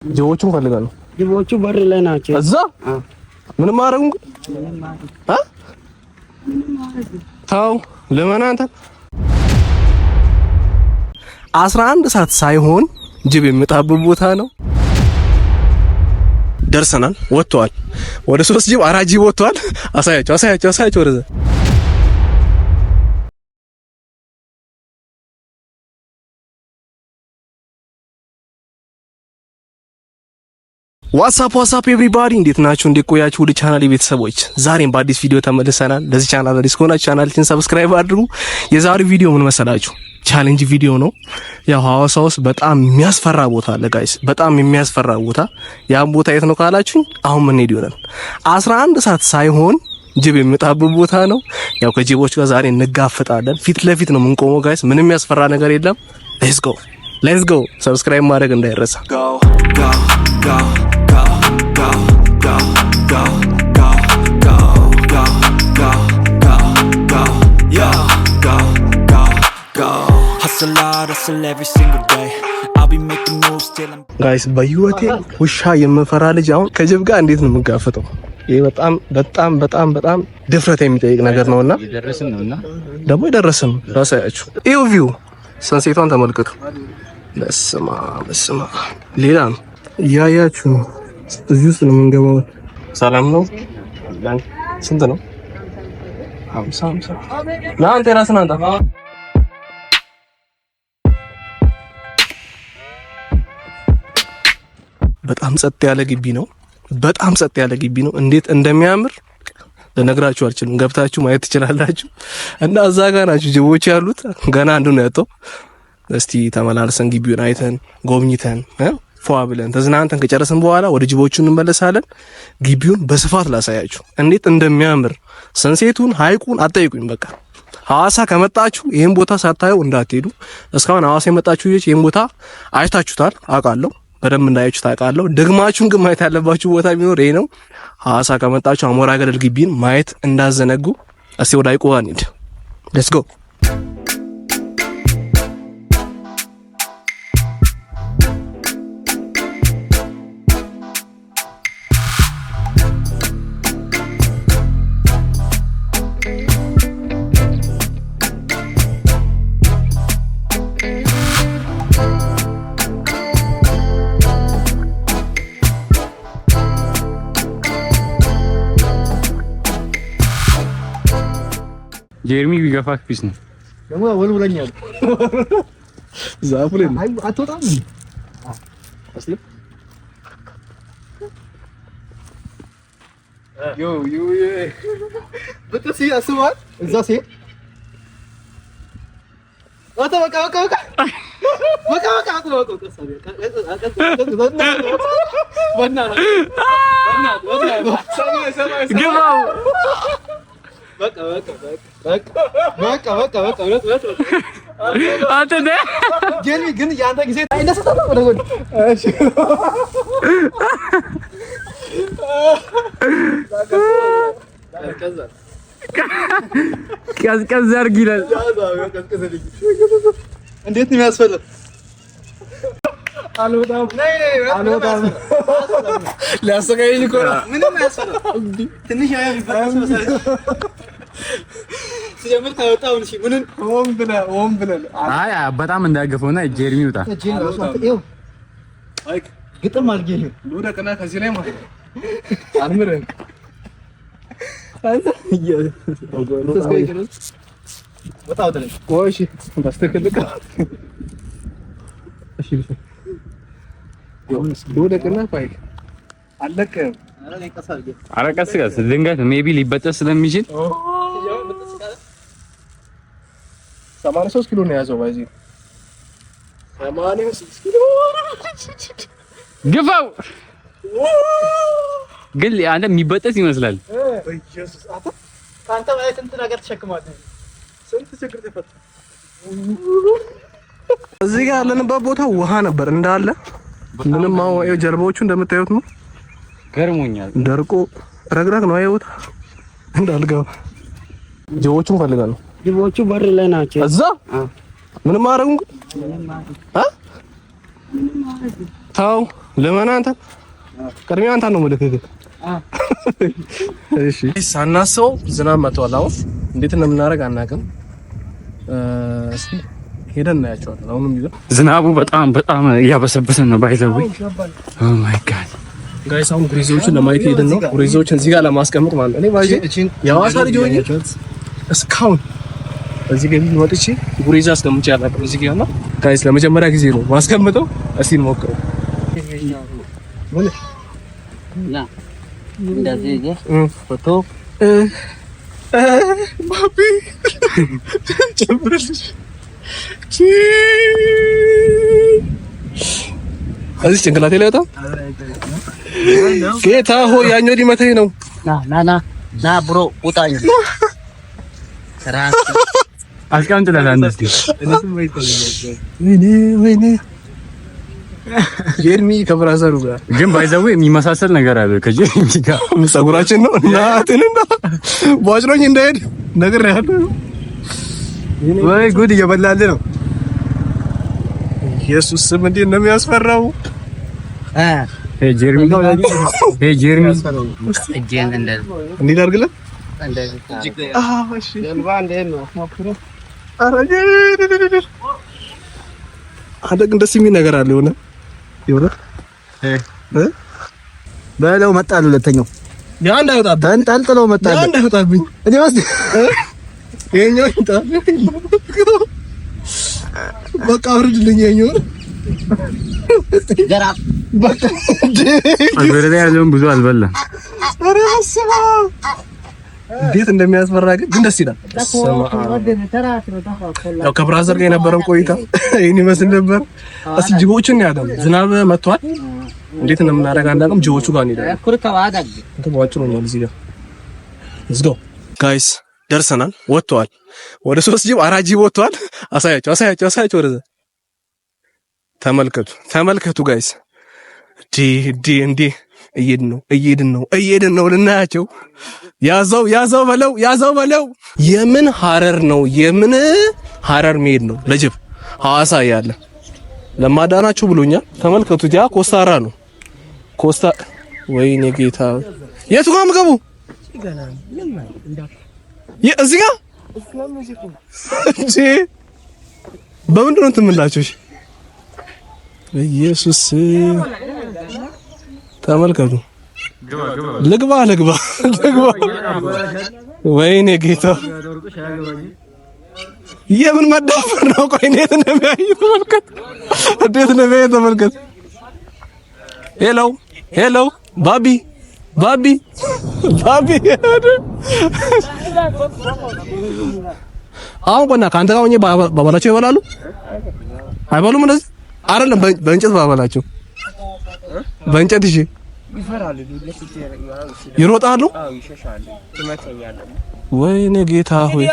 ጅቦቹን ፈልጋለሁ። ጅቦቹ በር ላይ ናቸው። እዛ ምንም ማረጉ ታው ለምን አንተ 11 ሰዓት ሳይሆን ጅብ የሚመጣበት ቦታ ነው። ደርሰናል። ወጥቷል። ወደ 3 ጅብ 4 ጅብ ወጥቷል። አሳያቸው ወደዛ ዋትስአፕ ኤቭሪባዲ እንዴት ናችሁ? እንዴት ቆያችሁ? ወደ ቻናሌ ቤተሰቦች ዛሬም በአዲስ ቪዲዮ ተመልሰናል። ለዚህ ቻናል አዲስ ከሆናችሁ ቻናሌን ሰብስክራይብ አድርጉ። የዛሬው ቪዲዮ ምን መሰላችሁ? ቻሌንጅ ቪዲዮ ነው። ያው ሐዋሳ ውስጥ በጣም የሚያስፈራ ቦታ አለ ጋይስ፣ በጣም የሚያስፈራ ቦታ። ያን ቦታ የት ነው ካላችሁኝ አሁን ምን ሄድ ይሆናል 11 ሰዓት ሳይሆን ጅብ የሚመጣበት ቦታ ነው። ያው ከጅቦች ጋር ዛሬ እንጋፈጣለን። ፊት ለፊት ነው የምንቆመው ጋይስ። ምንም የሚያስፈራ ነገር የለም። ሌትስ ጎ ሰብስክራይብ ማድረግ እንዳይረሳ። ጋይስ በህይወቴ ውሻ የምፈራ ልጅ አሁን ከጅብ ጋር እንዴት ነው የምጋፈጠው? ይሄ በጣም ድፍረት የሚጠይቅ ነገር ነውና ደግሞ ይደረስም ራሳያችሁ ይው ቪው ሰንሴቷን ተመልከቱ። በስማ ሌላ ነው ያያችሁ ነው። እዚህ ውስጥ ነው የምንገባው። ሰላም ነው። ስንት ነው? 50 ለአንተ ራስን አንተ በጣም ጸጥ ያለ ግቢ ነው። እንዴት እንደሚያምር ልነግራችሁ አልችልም። ገብታችሁ ማየት ትችላላችሁ። እና እዛ ጋር ናችሁ ጅቦች ያሉት። ገና አንዱ ነው ያጣው። እስቲ ተመላልሰን ግቢውን አይተን ጎብኝተን ፏ ብለን ተዝናንተን ከጨረስን በኋላ ወደ ጅቦቹ እንመለሳለን። ግቢውን በስፋት ላሳያችሁ እንዴት እንደሚያምር ሰንሴቱን፣ ሐይቁን አጠይቁኝ። በቃ ሐዋሳ ከመጣችሁ ይሄን ቦታ ሳታዩ እንዳትሄዱ። እስካሁን ሐዋሳ የመጣችሁ ልጆች ይሄን ቦታ አይታችሁታል አውቃለሁ። በደንብ እንዳያችሁት አውቃለሁ። ደግማችሁን ግን ማየት ያለባችሁ ቦታ ቢኖር ይሄ ነው። ሐዋሳ ከመጣችሁ አሞራ ገደል ግቢን ማየት እንዳዘነጉ። እስቲ ወደ ሐይቁ እንሂድ። ሌትስ ጎ። ጀርሚ ቢገፋክ ፒስ ነው ደግሞ ወልውለኛል። ዛፉ ላይ አይ አትወጣም። አስለ ዮ በተሲ አስባል እዛ ሲሄድ በቃ አንተ ነህ ግን ያንተ ጊዜ አይነሳም ወደ ጎን። እሺ ቀዝቀዝ አድርግ ይላል። እንዴት ነው የሚያስፈልግ? አልወጣም ሊያሰቃየኝ እኮ ነው። ምንም አያስፈልግም። ትንሽ አያ ቢፈራስ መሰለኝ ሲጀምር ታወጣው እንጂ ምንን ሆም ብለን አይ በጣም እንዳያገፈውና ጀርሚ ይውጣ። አይ ግጥም አልገኝ ሉደቀና ከዚህ ላይ ማለት አልምረን ወጣው ተለኝ ቆይሽ በስተከልከ እሺ ሉደቀና ፋይክ አለቀ። ኧረ ቀስ ድንገት ሜቢ ሊበጠስ ስለሚችል 83 ኪሎ ነው ያዘው። ባይዚ 83 ኪሎ ግፋው። ግን አንተ የሚበጠስ ይመስላል። ኢየሱስ አንተ ማለት እንት ነገር ተሸክማለህ። ስንት ችግር ተፈታ። እዚህ ጋር ያለንበት ቦታ ውሃ ነበር እንዳለ። ምንም አሁን ጀልባዎቹ እንደምታዩት ነው። ገርሞኛል። ደርቆ ረግረግ ነው አይወጣ እንዳልገባ። ጅቦቹን ፈልጋለሁ። ጅቦቹ በር ላይ ናቸው። እዛ ምንም ማረጉ ታው ለማን አንተ ቅድሚያ አንተ ነው ምልክት። እሺ ሳናስበው ዝናብ መጥቷል። አሁን እንዴት እንደምናደርግ አናውቅም። እስቲ ሄደን እናያቸዋለን። አሁንም ይዘው ዝናቡ በጣም እያበሰበሰን ነው። ባይዘው ኦ ማይ ጋድ ጋይስ አሁን ጉሬዛዎችን ለማየት ሄደን ነው። ጉሬዛዎችን እዚህ ጋር ለማስቀመጥ ማለት ነው። እኔ ባይዘ የሐዋሳ ልጅ ሆኜ እስካሁን እዚህ ጋር ወጥቼ ጉሬዛ አስቀምጬ አላውቅም። እዚህ ጋር ነው ጋይስ ለመጀመሪያ ጊዜ ነው ማስቀምጠው። እስቲ እንሞክረው። ና እንደዚህ ይዘህ ፎቶ ባቢ ጨምርልሽ እዚህ ጭንቅላቴ ላይ ወጣ። ጌታ ሆይ ያኛው ሊመታኝ ነው። ና ብሮ ውጣኝ። አስቀምጥልሃል እስቲ። ወይኔ ጀርሚ ከብራዘሩ ጋር ግን ባይዘው የሚመሳሰል ነገር አለ ከጀርሚ ጋር። ፀጉራችን ነው እናትንና ባጭሮኝ እንዳይሄድ ነገር ያለው ወይ ጉድ እየበላል ነው። ኢየሱስ ስም እንዴት ነው የሚያስፈራው! ጀርሚ ነው ጀርሚ እጄን እንደዚህ እንዴት አድርግልን እንደዚህ እሺ ጀልባ እንዴት ነው ሞክሮ አደግ ደስ የሚል ነገር አለ የሆነ በለው መጣል። ሁለተኛው ያ እንዳይወጣብኝ ተንጠልጥለው መጣል። ያ እንዳይወጣብኝ እኔ ወስድ የኛው ይጣ በቃ አውርድልኝ። የኛው ገራ በቃ አገሬ ያለውን ብዙ አልበላም። ኧረ አስባ እንዴት እንደሚያስፈራ ግን ደስ ይላል። ያው ከብራዘር ጋር የነበረን ቆይታ ይሄን ይመስል ነበር። እስኪ ጅቦችን ያደም ዝናብ መጥቷል። እንዴት እንደምናደርግ አናውቅም። ጅቦቹ ጋር እንሄዳለን። ባጭሩ ነው እዚህ ጋር let's go guys ደርሰናል። ወጥቷል። ወደ 3 ጅብ 4 ጅብ ወጥቷል። አሳያቸው ወደዛ ተመልከቱ ጋይስ ዲ እየሄድን ነው ልናያቸው። ያዘው በለው። የምን ሐረር መሄድ ነው ለጅብ ሐዋሳ ያለ ለማዳናችሁ ብሎኛል። ተመልከቱት። ያ ኮስታራ ነው ወይኔ ጌታ የቱ ጋር ምገቡ እዚህ ጋር በምንድን ነው ትምላችሁ? ኢየሱስ ተመልከቱ። ልግባ ወይኔ ጌታ የምን መዳፈር ነው? ቆይ እንዴት ነው ተመልከት። ሄሎ ባቢ አሁን ቆና ካንተ ጋር ሆኜ ባባላቸው ይበላሉ አይበሉም? እንደዚህ አይደለም በእንጨት ባባላቸው በእንጨት እሺ ይሮጣሉ። ወይኔ ጌታ ሆይ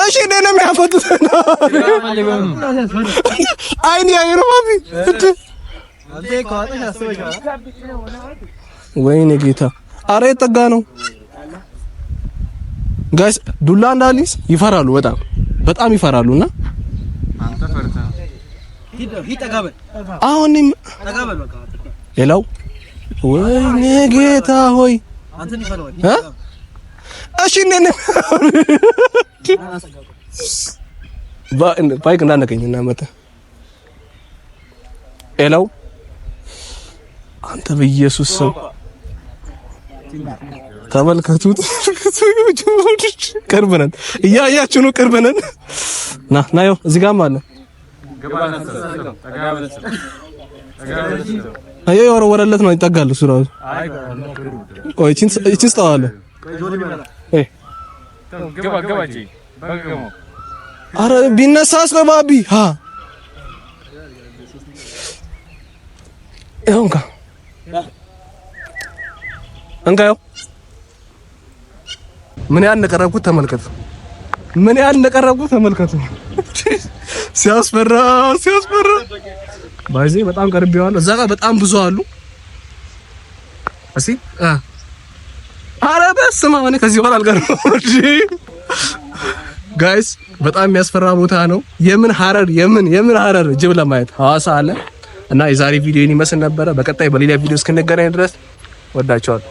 እሺ እኔ ነው የሚያፈጡት። አይኔ አይሮባቢ ወይኔ ጌታ አረ የጠጋ ነው ጋይስ። ዱላ እንዳሊስ ይፈራሉ፣ በጣም ይፈራሉና አንተ ፈርታ አሁንም ሌላው ወይኔ ጌታ ሆይ እሺ እኔ ባይክ እንዳነቀኝ እና መጣ ሌላው አንተ በኢየሱስ ስም ተመልከቱት። ቅርብነን እያያችሁ ነው። ቅርብነን ና ያው እዚህ ጋር ማለት አይ ወረለት ነው ይጠጋል። እሱ ራሱ ቆይ እቺን ስታዋለ አረ ቢነሳስ ነው ባቢ እንካ እንካው ምን ያህል እንደቀረብኩት ተመልከቱ። ሲያስፈራ ባይዜ በጣም ቀርቤዋለሁ። እዛ ጋር በጣም ብዙ አሉ። እሺ አረ በስመ አብ ከዚህ በኋላ አልቀርም። ጋይስ በጣም የሚያስፈራ ቦታ ነው። የምን ሀረር ጅብ ለማየት ሐዋሳ አለ እና የዛሬ ቪዲዮ ይመስል ነበረ። በቀጣይ በሌላ ቪዲዮ እስክንገናኝ ድረስ ወዳችኋለሁ።